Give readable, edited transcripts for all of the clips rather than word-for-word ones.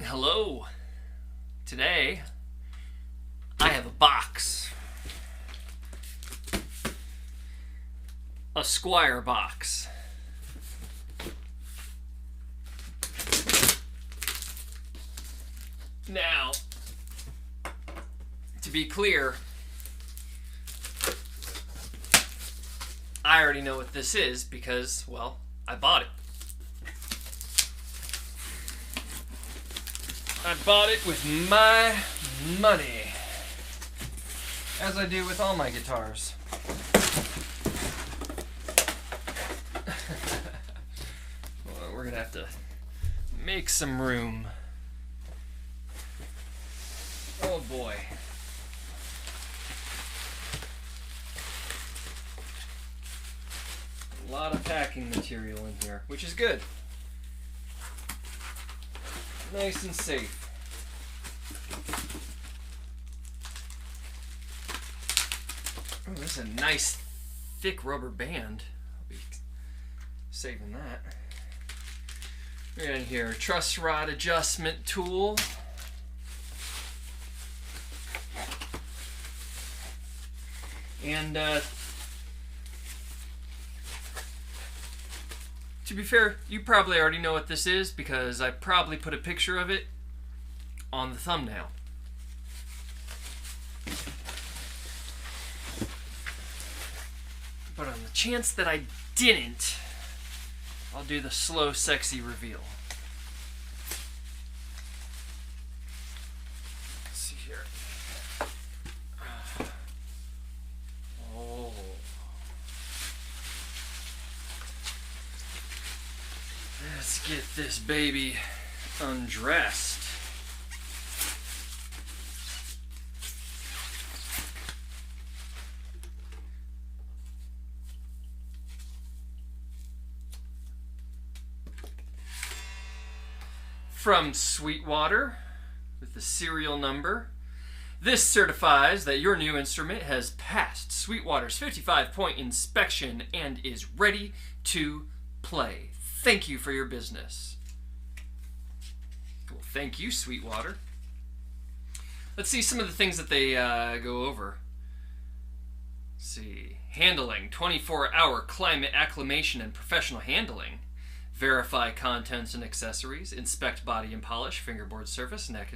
Hello. Today, I have a box. A Squier box. Now, to be clear, I already know what this is because, well, I bought it. I bought it with my money, as I do with all my guitars. Well, we're gonna have to make some room. Oh boy. A lot of packing material in here, which is good. Nice and safe. Oh, this is a nice thick rubber band. I'll be saving that. We got in here truss rod adjustment tool. And to be fair, you probably already know what this is because I probably put a picture of it on the thumbnail. But on the chance that I didn't, I'll do the slow, sexy reveal. Let's see here. Oh. Let's get this baby undressed. From Sweetwater, with the serial number. This certifies that your new instrument has passed Sweetwater's 55-point inspection and is ready to play. Thank you for your business. Well, thank you, Sweetwater. Let's see some of the things that they go over. Let's see. Handling, 24-hour climate acclimation and professional handling. Verify contents and accessories, inspect body and polish, fingerboard surface, neck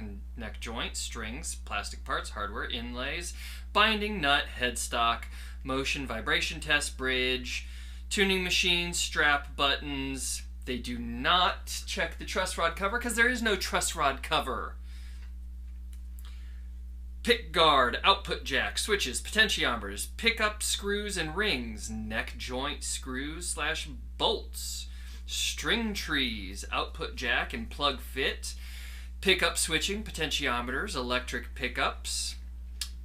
joint, strings, plastic parts, hardware, inlays, binding, nut, headstock, motion, vibration test, bridge, tuning machines, strap, buttons. They do not check the truss rod cover because there is no truss rod cover. Pick guard, output jack, switches, potentiometers, pickup screws and rings, neck joint screws / bolts. String trees, output jack and plug fit, pickup switching, potentiometers, electric pickups,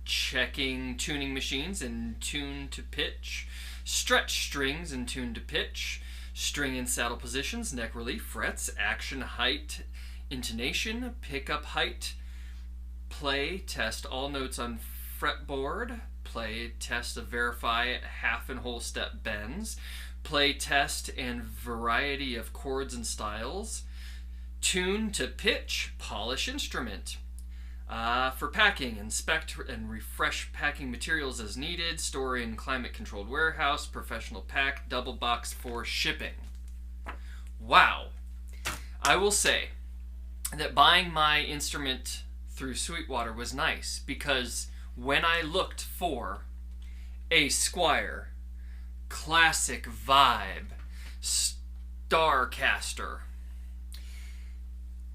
checking tuning machines and tune to pitch, stretch strings and tune to pitch, string and saddle positions, neck relief, frets, action height, intonation, pickup height, play, test all notes on fretboard, play, test of verify half and whole step bends, play, test, and variety of chords and styles. Tune to pitch, polish instrument. For packing, inspect and refresh packing materials as needed. Store in climate-controlled warehouse. Professional pack, double box for shipping. Wow. I will say that buying my instrument through Sweetwater was nice because when I looked for a Squier classic vibe Starcaster,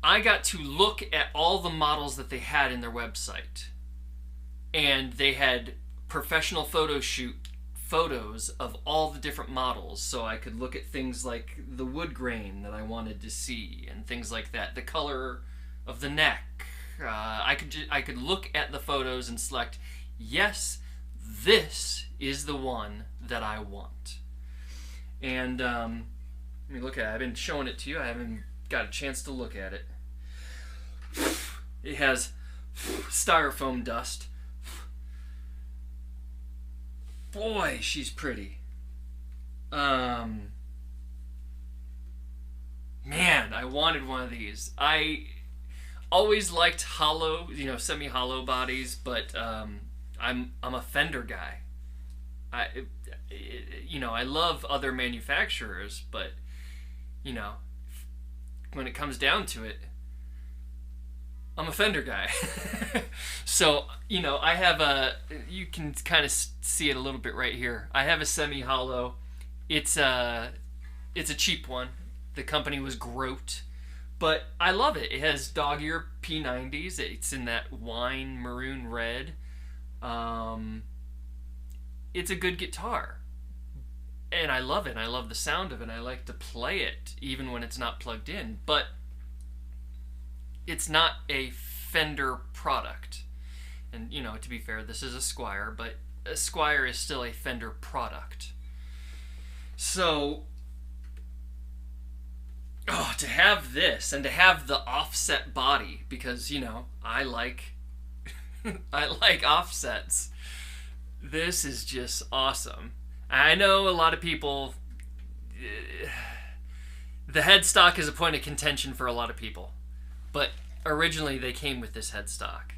I got to look at all the models that they had in their website, and they had professional photo shoot photos of all the different models, so I could look at things like the wood grain that I wanted to see and things like that, the color of the neck. I could look at the photos and select, yes, this is the one that I want. And let me look at it. I've been showing it to you. I haven't got a chance to look at it. It has styrofoam dust. Boy, she's pretty. Man, I wanted one of these. I always liked hollow, semi-hollow bodies, but I'm a Fender guy. I I love other manufacturers, but you know, when it comes down to it, I'm a Fender guy. So, I have you can kind of see it a little bit right here. I have a semi-hollow. It's a cheap one. The company was Grote, but I love it. It has dog ear P90s. It's in that wine maroon red. It's a good guitar, and I love it. I love the sound of it. I like to play it even when it's not plugged in, but it's not a Fender product. And to be fair, this is a Squier, but a Squier is still a Fender product. So to have this and to have the offset body, because I like I like offsets. This is just awesome. I know a lot of people, the headstock is a point of contention for a lot of people, but originally they came with this headstock.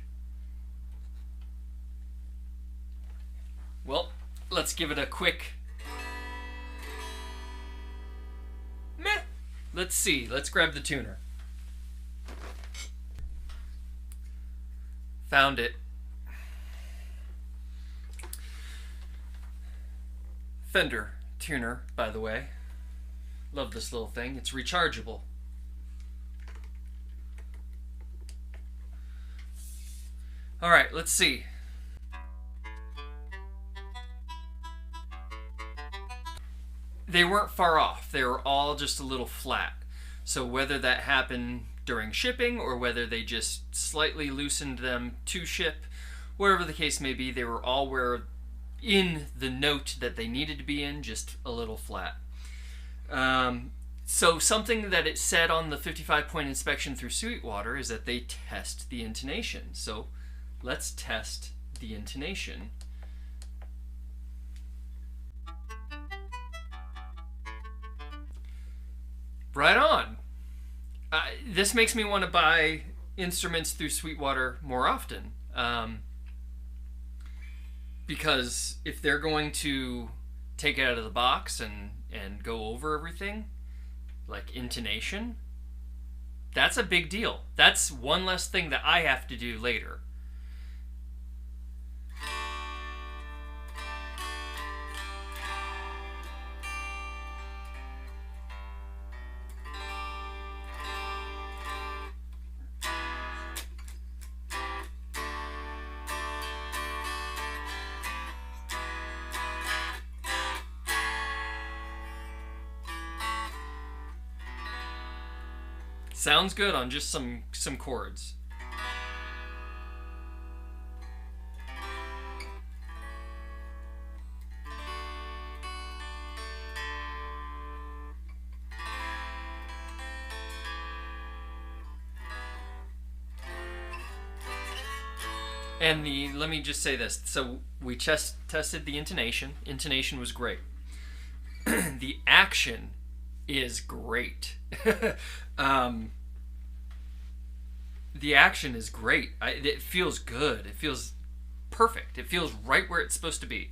Well, let's give it a quick meh. Let's see. Let's grab the tuner. Found it. Fender tuner, by the way. Love this little thing. It's rechargeable. Alright, let's see. They weren't far off. They were all just a little flat. So whether that happened during shipping or whether they just slightly loosened them to ship, wherever the case may be, they were all where in the note that they needed to be in, just a little flat. So something that it said on the 55-point inspection through Sweetwater is that they test the intonation. So let's test the intonation. Right on. This makes me want to buy instruments through Sweetwater more often. Because if they're going to take it out of the box and go over everything, like intonation, that's a big deal. That's one less thing that I have to do later. Sounds good on just some chords. And let me just say this. So we tested the intonation. Intonation was great. The action is great. The action is great. It feels good. It feels perfect. It feels right where it's supposed to be.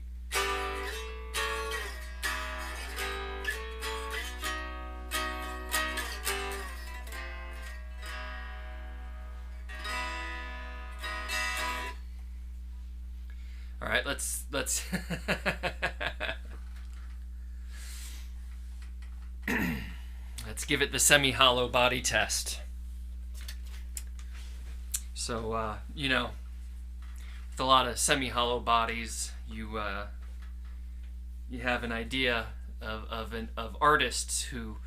All right, let's let's give it the semi-hollow body test. So, with a lot of semi-hollow bodies, you have an idea of artists who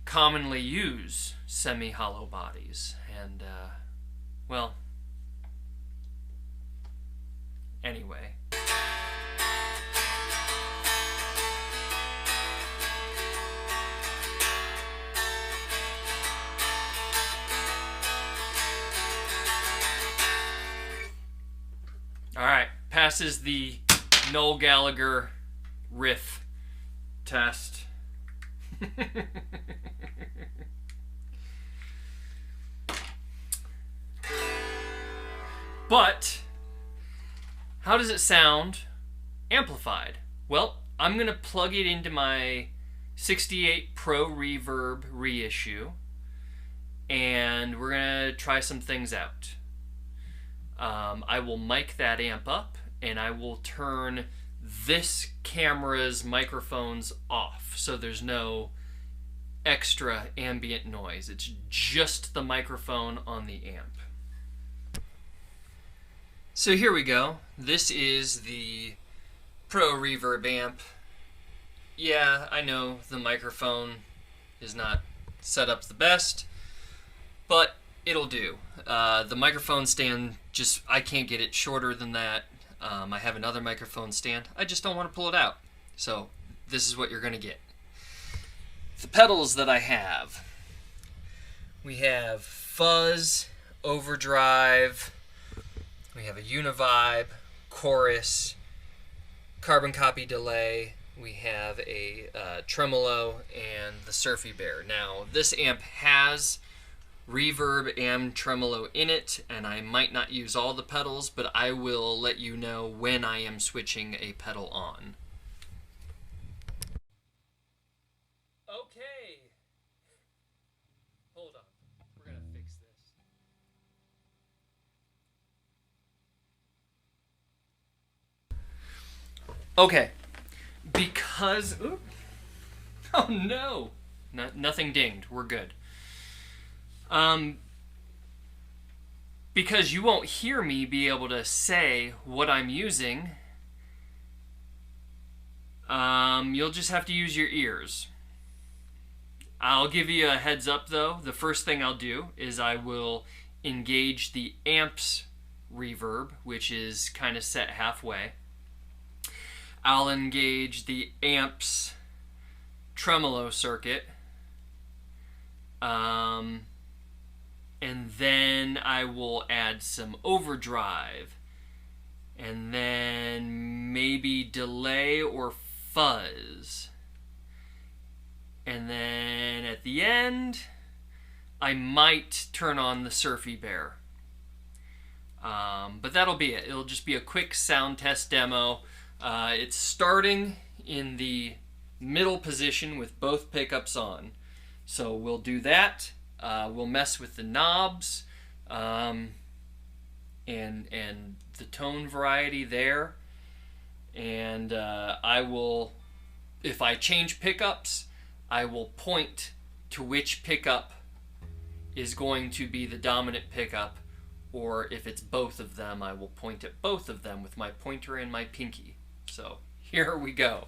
commonly use semi-hollow bodies, and well, anyway. Alright, passes the Noel Gallagher riff test. But how does it sound amplified? Well, I'm going to plug it into my 68 Pro Reverb reissue, and we're going to try some things out. I will mic that amp up, and I will turn this camera's microphones off, so there's no extra ambient noise. It's just the microphone on the amp. So here we go. This is the Pro Reverb amp. Yeah, I know the microphone is not set up the best, but it'll do. The microphone stand, I can't get it shorter than that. I have another microphone stand. I just don't want to pull it out. So this is what you're going to get. The pedals that I have. We have fuzz, overdrive, we have a univibe, chorus, carbon copy delay, we have a tremolo, and the Surfy Bear. Now, this amp has reverb and tremolo in it, and I might not use all the pedals, but I will let you know when I am switching a pedal on. Okay. Hold on. We're going to fix this. Okay. Because... Oops. Oh no! Nothing dinged. We're good. Because you won't hear me be able to say what I'm using, you'll just have to use your ears. I'll give you a heads up though. The first thing I'll do is I will engage the amp's reverb, which is kind of set halfway. I'll engage the amp's tremolo circuit. And then I will add some overdrive, and then maybe delay or fuzz. And then at the end, I might turn on the Surfy Bear. But that'll be it. It'll just be a quick sound test demo. It's starting in the middle position with both pickups on. So we'll do that. We'll mess with the knobs and the tone variety there. And I will, if I change pickups, I will point to which pickup is going to be the dominant pickup, or if it's both of them, I will point at both of them with my pointer and my pinky. So here we go.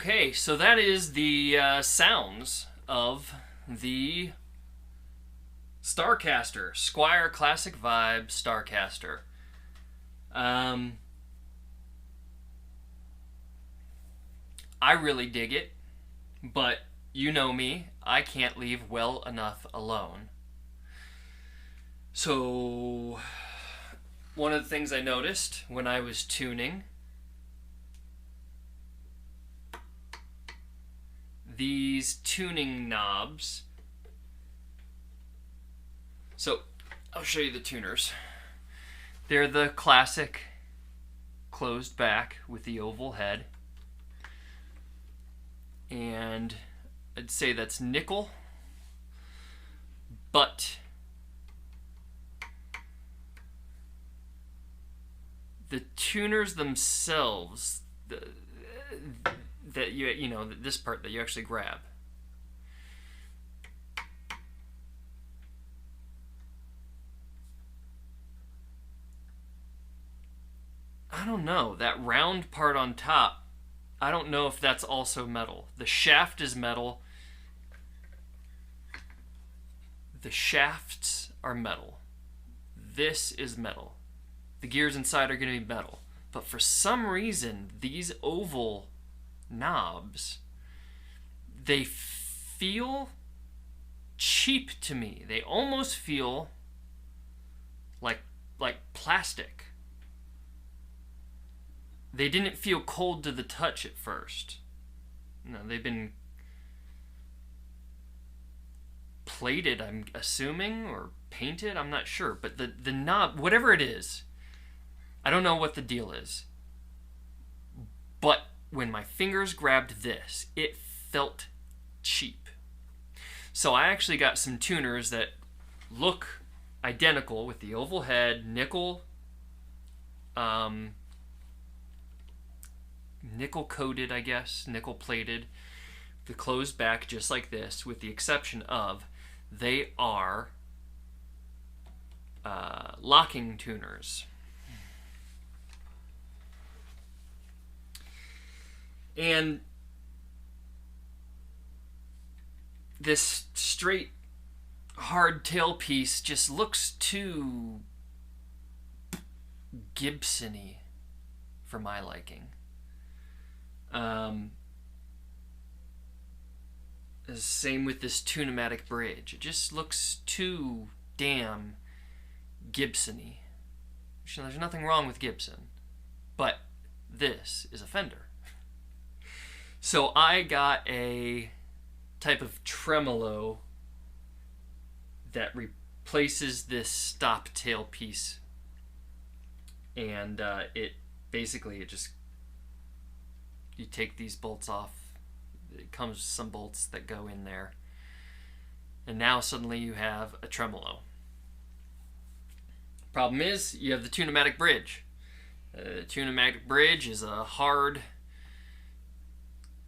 Okay, so that is the sounds of the Starcaster, Squier Classic Vibe Starcaster. I really dig it, but you know me, I can't leave well enough alone. So, one of the things I noticed when I was tuning these tuning knobs. So, I'll show you the tuners. They're the classic closed back with the oval head. And I'd say that's nickel. But the tuners themselves, that you know, this part that you actually grab. I don't know, that round part on top, I don't know if that's also metal. The shaft is metal. The shafts are metal. This is metal. The gears inside are going to be metal. But for some reason, these oval knobs, they feel cheap to me. They almost feel like plastic. They didn't feel cold to the touch at first. No, they've been plated, I'm assuming, or painted, I'm not sure. But the knob, whatever it is, I don't know what the deal is. But when my fingers grabbed this, it felt cheap. So I actually got some tuners that look identical with the oval head, nickel coated, I guess, nickel plated, the closed back just like this, with the exception of they are locking tuners. And this straight hard tailpiece just looks too Gibson-y for my liking. Same with this Tune-o-matic bridge. It just looks too damn Gibson-y. There's nothing wrong with Gibson, but this is a Fender. So I got a type of tremolo that replaces this stop tailpiece, and it just, you take these bolts off. It comes with some bolts that go in there, and now suddenly you have a tremolo. Problem is, you have the Tune-o-matic bridge. The Tune-o-matic bridge is a hard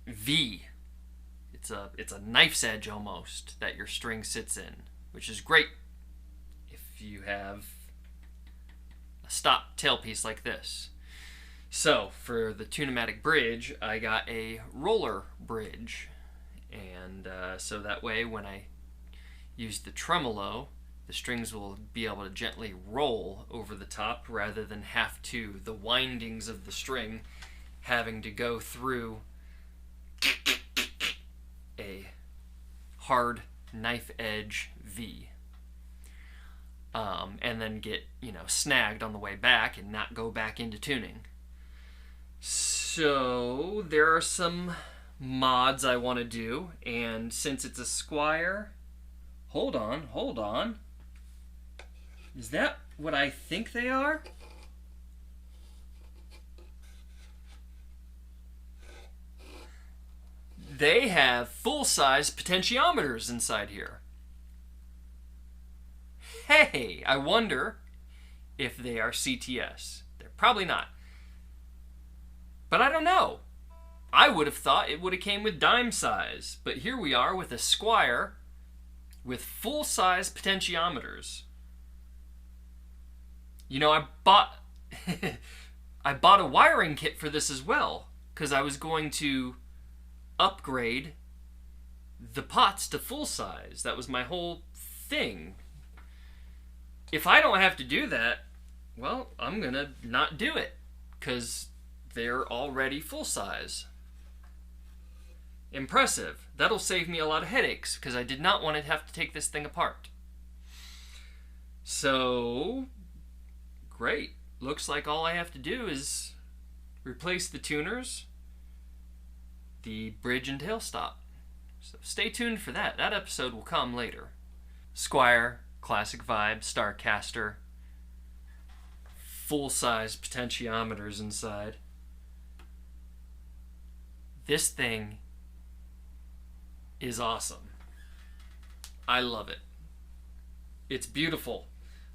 V. It's a knife's edge almost that your string sits in, which is great if you have a stop tailpiece like this. So for the Tune-o-matic bridge, I got a roller bridge, and so that way when I use the tremolo, the strings will be able to gently roll over the top rather than have to, the windings of the string having to go through a hard knife edge V, and then get, snagged on the way back and not go back into tuning. So there are some mods I want to do, and since it's a Squier, hold on, is that what I think they are? They have full-size potentiometers inside here. Hey, I wonder if they are CTS. They're probably not. But I don't know. I would have thought it would have came with dime size, but here we are with a Squier with full-size potentiometers. I bought I bought a wiring kit for this as well, because I was going to upgrade the pots to full size. That was my whole thing. If I don't have to do that, well, I'm gonna not do it, because they're already full size. Impressive. That'll save me a lot of headaches, because I did not want to have to take this thing apart. So, great. Looks like all I have to do is replace the tuners, the bridge and tail stop. So stay tuned for that. That episode will come later. Squier, classic vibe, Starcaster, full-size potentiometers inside. This thing is awesome. I love it. It's beautiful.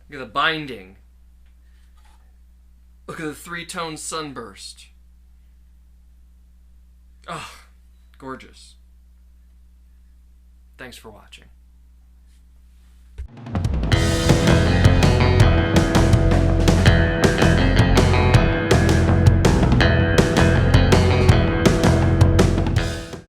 Look at the binding. Look at the three-tone sunburst. Oh, gorgeous. Thanks for watching.